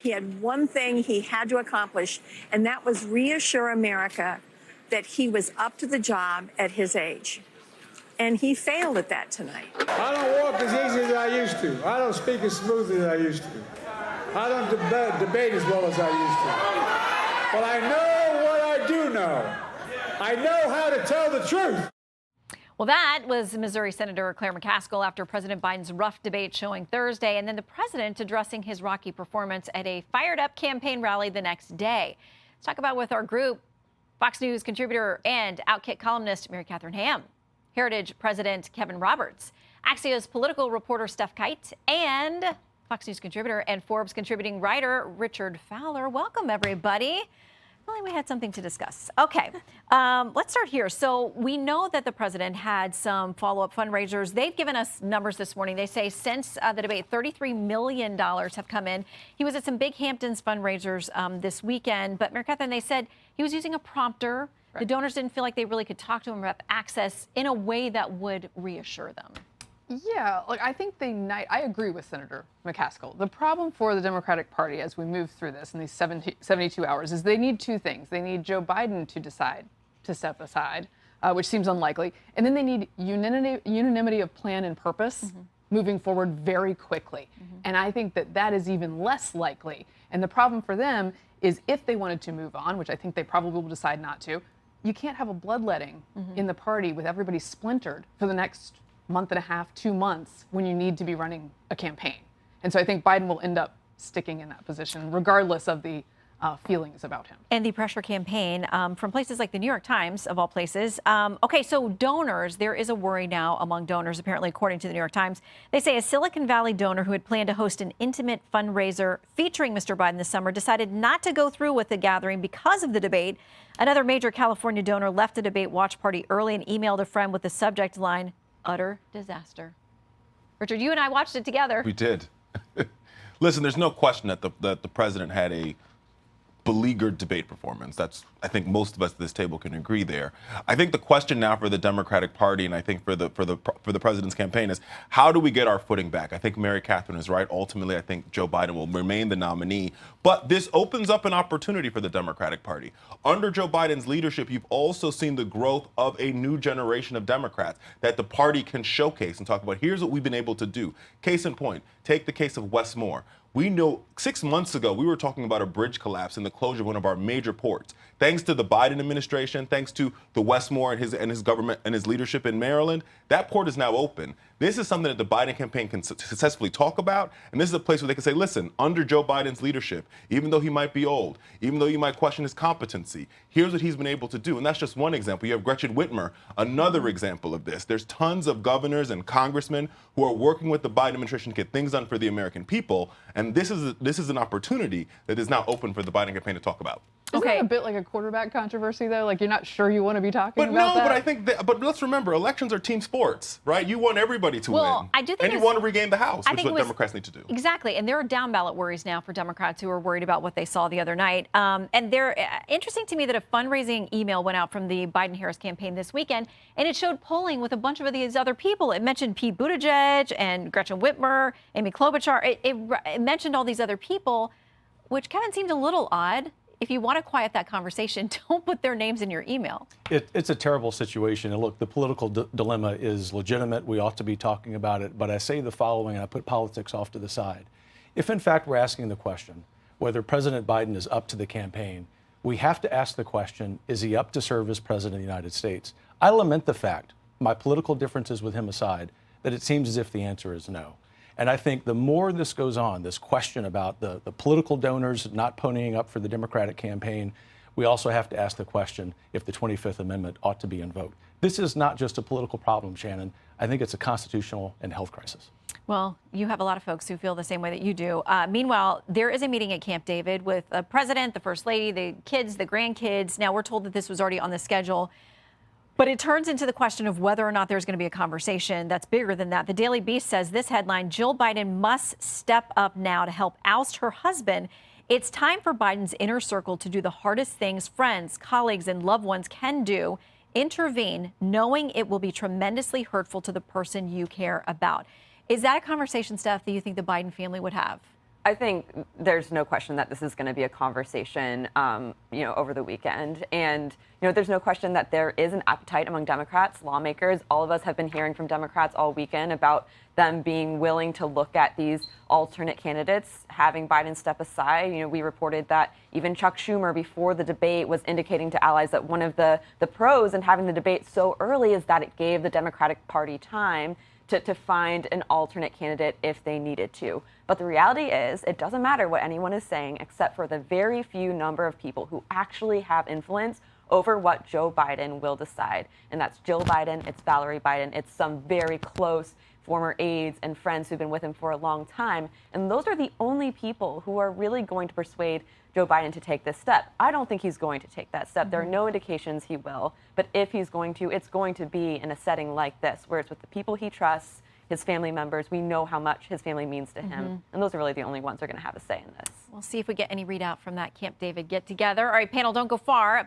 He had one thing he had to accomplish, and that was reassure America that he was up to the job at his age. And he failed at that tonight. I don't walk as easy as I used to. I don't speak as smoothly as I used to. I don't debate as well as I used to. But I know what I do know. I know how to tell the truth. Well, that was Missouri Senator Claire McCaskill after President Biden's rough debate showing Thursday, and then the president addressing his rocky performance at a fired-up campaign rally the next day. Let's talk about with our group, Fox News contributor and Outkick columnist Mary Katharine Ham, Heritage President Kevin Roberts, Axios political reporter Steph Kite, and Fox News contributor and Forbes contributing writer Richard Fowler. Welcome, everybody. We had something to discuss. Okay, let's start here. So we know that the president had some follow-up fundraisers. They've given us numbers this morning. They say since the debate, $33 million have come in. He was at some big Hamptons fundraisers this weekend. But Mary Katharine, they said he was using a prompter. Right. The donors didn't feel like they really could talk to him about access in a way that would reassure them. Yeah, look, I think I agree with Senator McCaskill. The problem for the Democratic Party as we move through this in these 72 hours is they need two things. They need Joe Biden to decide to step aside, which seems unlikely. And then they need unanimity of plan and purpose moving forward very quickly. And I think that is even less likely. And the problem for them is if they wanted to move on, which I think they probably will decide not to, you can't have a bloodletting in the party with everybody splintered for the next month and a half, 2 months, when you need to be running a campaign. And so I think Biden will end up sticking in that position, regardless of the feelings about him. And the pressure campaign from places like the New York Times, of all places. Okay, so donors, there is a worry now among donors, apparently, according to the New York Times. They say a Silicon Valley donor who had planned to host an intimate fundraiser featuring Mr. Biden this summer decided not to go through with the gathering because of the debate. Another major California donor left the debate watch party early and emailed a friend with the subject line, "Utter disaster." Richard, you and I watched it together. We did. Listen, there's no question that the president had a beleaguered debate performance. That's, I think most of us at this table can agree there. I think the question now for the Democratic Party, and I think for the president's campaign, is how do we get our footing back? I think Mary Katharine is right. Ultimately, I think Joe Biden will remain the nominee. But this opens up an opportunity for the Democratic Party. Under Joe Biden's leadership, you've also seen the growth of a new generation of Democrats that the party can showcase and talk about. Here's what we've been able to do. Case in point, take the case of Wes Moore. We know 6 months ago, we were talking about a bridge collapse and the closure of one of our major ports. Thanks to the Biden administration, thanks to the Wes Moore and his government and his leadership in Maryland, that port is now open. This is something that the Biden campaign can successfully talk about. And this is a place where they can say, listen, under Joe Biden's leadership, even though he might be old, even though you might question his competency, here's what he's been able to do. And that's just one example. You have Gretchen Whitmer, another example of this. There's tons of governors and congressmen who are working with the Biden administration to get things done for the American people. And this is an opportunity that is now open for the Biden campaign to talk about. Isn't that a bit like a quarterback controversy, though? Like, you're not sure you want to be talking about that? But I think but let's remember, elections are team sports, right? You want everybody to win. I do think and you want to regain the House, which is what Democrats need to do. Exactly. And there are down ballot worries now for Democrats who are worried about what they saw the other night. And they're interesting to me that a fundraising email went out from the Biden-Harris campaign this weekend, and it showed polling with a bunch of these other people. It mentioned Pete Buttigieg and Gretchen Whitmer, Amy Klobuchar. It mentioned all these other people, which, Kevin, seemed a little odd. If you want to quiet that conversation, don't put their names in your email. It's a terrible situation. And look, the political dilemma is legitimate. We ought to be talking about it. But I say the following, and I put politics off to the side. If, in fact, we're asking the question whether President Biden is up to the campaign, we have to ask the question, is he up to serve as president of the United States? I lament the fact, my political differences with him aside, that it seems as if the answer is no. And I think the more this goes on, this question about the political donors not ponying up for the Democratic campaign, we also have to ask the question if the 25th Amendment ought to be invoked. This is not just a political problem, Shannon. I think it's a constitutional and health crisis. Well, you have a lot of folks who feel the same way that you do. Meanwhile, there is a meeting at Camp David with the president, the first lady, the kids, the grandkids. Now, we're told that this was already on the schedule. But it turns into the question of whether or not there's going to be a conversation that's bigger than that. The Daily Beast says this headline, Jill Biden must step up now to help oust her husband. It's time for Biden's inner circle to do the hardest things friends, colleagues, and loved ones can do. Intervene, knowing it will be tremendously hurtful to the person you care about. Is that a conversation, Steph, that you think the Biden family would have? I think there's no question that this is going to be a conversation, over the weekend. And, there's no question that there is an appetite among Democrats, lawmakers. All of us have been hearing from Democrats all weekend about them being willing to look at these alternate candidates, having Biden step aside. We reported that even Chuck Schumer, before the debate, was indicating to allies that one of the pros in having the debate so early is that it gave the Democratic Party time to find an alternate candidate if they needed to. But the reality is, it doesn't matter what anyone is saying, except for the very few number of people who actually have influence over what Joe Biden will decide. And that's Jill Biden, it's Valerie Biden, it's some very close former aides and friends who've been with him for a long time. And those are the only people who are really going to persuade Joe Biden to take this step. I don't think he's going to take that step. There are no indications he will. But if he's going to, it's going to be in a setting like this, where it's with the people he trusts, his family members. We know how much his family means to him. And those are really the only ones who are going to have a say in this. We'll see if we get any readout from that Camp David get together. All right, panel, don't go far.